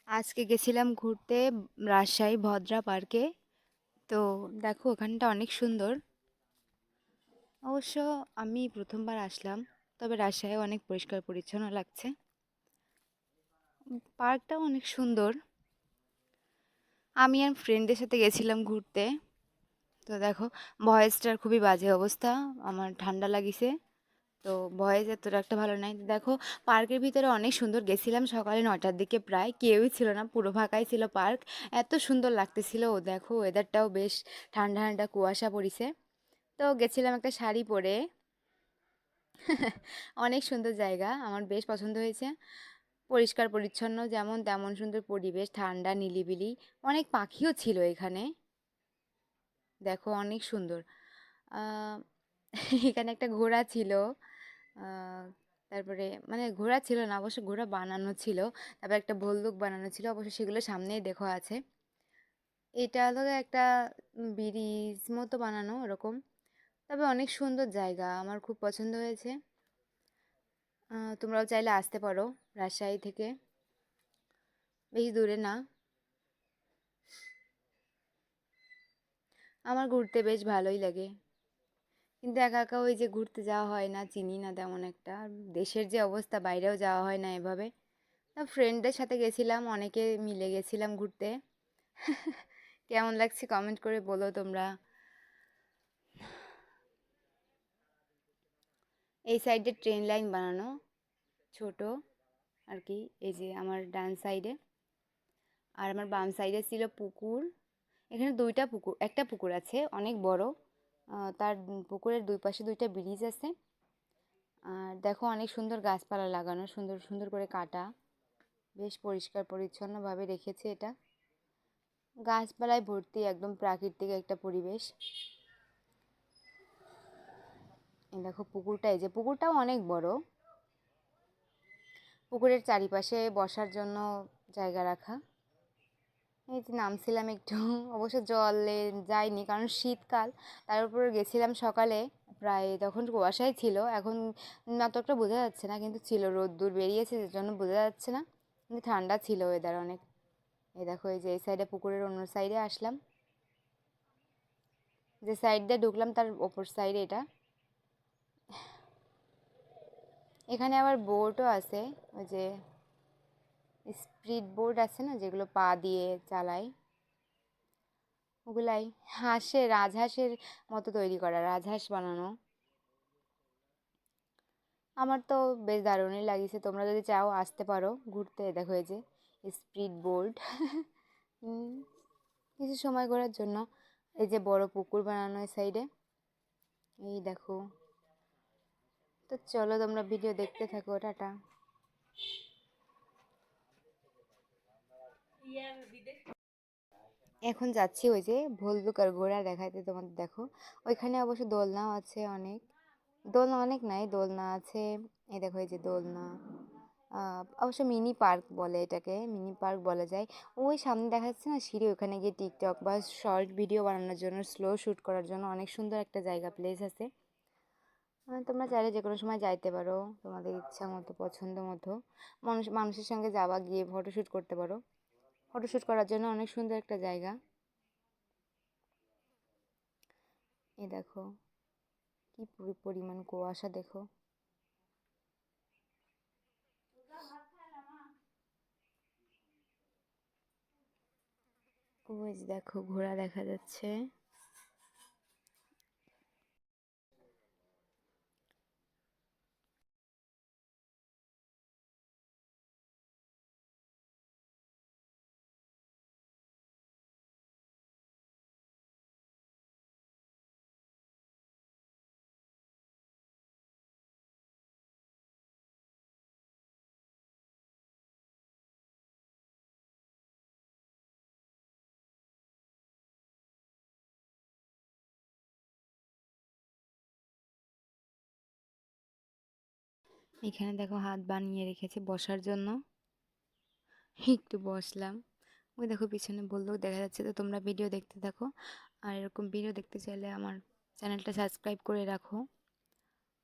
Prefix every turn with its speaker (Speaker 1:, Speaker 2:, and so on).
Speaker 1: আজকে গেছিলাম ঘুরতে রাজশাহী ভদ্রা পার্কে। তো দেখো ওখানটা অনেক সুন্দর। অবশ্য আমি প্রথমবার আসলাম, তবে রাজশাহী অনেক পরিষ্কার পরিচ্ছন্ন লাগছে। পার্কটাও অনেক সুন্দর। আমি আর ফ্রেন্ডদের সাথে গেছিলাম ঘুরতে। তো দেখো, ভয়েসটার খুবই বাজে অবস্থা, আমার ঠান্ডা লাগিছে। তো ভয়েস এতটা একটা ভালো নাই। তো দেখো, পার্কের ভিতরে অনেক সুন্দর। গেছিলাম সকালে 9টার দিকে, প্রায় কেউই ছিল না, পুরো ফাঁকাই ছিল পার্ক। এত সুন্দর লাগতেছিল। ও দেখো, ওয়েদারটাও বেশ ঠান্ডা ঠান্ডা, কুয়াশা পড়িছে। তো গেছিলাম একটা শাড়ি পরে। অনেক সুন্দর জায়গা, আমার বেশ পছন্দ হয়েছে। পরিষ্কার পরিচ্ছন্ন যেমন তেমন, সুন্দর পরিবেশ, ঠান্ডা নিলিবিলি। অনেক পাখিও ছিল এখানে, দেখো অনেক সুন্দর। আহ, এখানে একটা ঘোড়া ছিল। আহ, তারপরে মানে ঘোড়া ছিল না, অবশ্য ঘোড়া বানানো ছিল। তারপর একটা ভল্লুক বানানো ছিল, অবশ্য সেগুলো সামনেই দেখো আছে। এটা হলো একটা ব্রিজ মতো বানানো এরকম। তবে অনেক সুন্দর জায়গা, আমার খুব পছন্দ হয়েছে। তোমরাও চাইলে আসতে পারো রাজশাহী থেকে, বেশি দূরে না। আমার ঘুরতে বেশ ভালোই লাগে, কিন্তু একা একা ওই যে ঘুরতে যাওয়া হয় না, চিনি না তেমন একটা। আর দেশের যে অবস্থা, বাইরেও যাওয়া হয় না এভাবে। তা ফ্রেন্ডদের সাথে গেছিলাম, অনেকে মিলে গেছিলাম ঘুরতে। কেমন লাগছে কমেন্ট করে বলো তোমরা। এই সাইডে ট্রেন লাইন বানানো, ছোট আর কি। এই যে আমার ডান সাইডে, আর আমার বাম সাইডে ছিল পুকুর। এখানে দুইটা পুকুর, একটা পুকুর আছে অনেক বড়। তার পুকুরের দুই পাশে দুইটা ব্রিজ আছে। আর দেখো অনেক সুন্দর গাছপালা লাগানো, সুন্দর সুন্দর করে কাটা। বেশ পরিষ্কার পরিচ্ছন্নভাবে রেখেছে এটা। গাছপালায় ভর্তি, একদম প্রাকৃতিক একটা পরিবেশ। এই দেখো পুকুরটা, এই যে পুকুরটাও অনেক বড়। পুকুরের চারিপাশে বসার জন্য জায়গা রাখা। এই যে নামছিলাম একটু, অবশ্য জলে যাইনি কারণ শীতকাল। তার উপর গেছিলাম সকালে, প্রায় তখন কুয়াশাই ছিল। এখন নাটকটা বোঝা যাচ্ছে না, কিন্তু ছিল, রোদ্দুর বেরিয়েছে যে জন্য বোঝা যাচ্ছে না। কিন্তু ঠান্ডা ছিল ওয়েদার অনেক। এই দেখো, এই যে এই সাইডে পুকুরের অন্য সাইডে আসলাম, যে সাইড দিয়ে ঢুকলাম তার ওপর সাইডে এটা। এখানে আবার বোটও আছে, ওই যে স্পিড বোট আছে না, যেগুলো পা দিয়ে চালায়, ওগুলাই। রাজহাঁসের মতো তৈরি করা, রাজহাঁস বানানো। আমার তো বেশ দারুণই লাগিয়েছে। তোমরা যদি চাও আসতে পারো ঘুরতে। দেখো এই যে স্পিড বোট, কিছু সময় ঘোরার জন্য। এই যে বড় পুকুর বানানো এই সাইডে, এই দেখো। তো চলো তোমরা ভিডিও দেখতে থাকো, টাটা। এখন যাচ্ছি ওই যে ভল্লুক আর ঘোড়া দেখাইতে তোমাদের, দেখো। ওইখানে অবশ্য দোলনাও আছে অনেক। দোলনা অনেক নাই, দোলনা আছে। এই দেখো, এই যে দোলনা। অবশ্য মিনি পার্ক বলে এটাকে, মিনি পার্ক বলা যায়। ওই সামনে দেখা যাচ্ছে না সিঁড়ি, ওখানে গিয়ে টিকটক বা শর্ট ভিডিও বানানোর জন্য, স্লো শ্যুট করার জন্য অনেক সুন্দর একটা জায়গা, প্লেস আছে। তোমরা চাইলে যে কোনো সময় যাইতে পারো, তোমাদের ইচ্ছা মতো, পছন্দ মতো। মানুষের সঙ্গে যাওয়া, গিয়ে ফটোশ্যুট করতে পারো। ফটোশ্যুট করার জন্য অনেক সুন্দর একটা জায়গা। এ দেখো কি পরিমাণ কুয়াশা, দেখো। ওই যে দেখো ঘোড়া দেখা যাচ্ছে। এখানে দেখো হাত বানিয়ে রেখেছে বসার জন্য, একটু বসলাম। ওই দেখো পিছনে বললেও দেখা যাচ্ছে। তো তোমরা ভিডিও দেখতে থাকো, আর এরকম ভিডিও দেখতে চাইলে আমার চ্যানেলটা সাবস্ক্রাইব করে রাখো।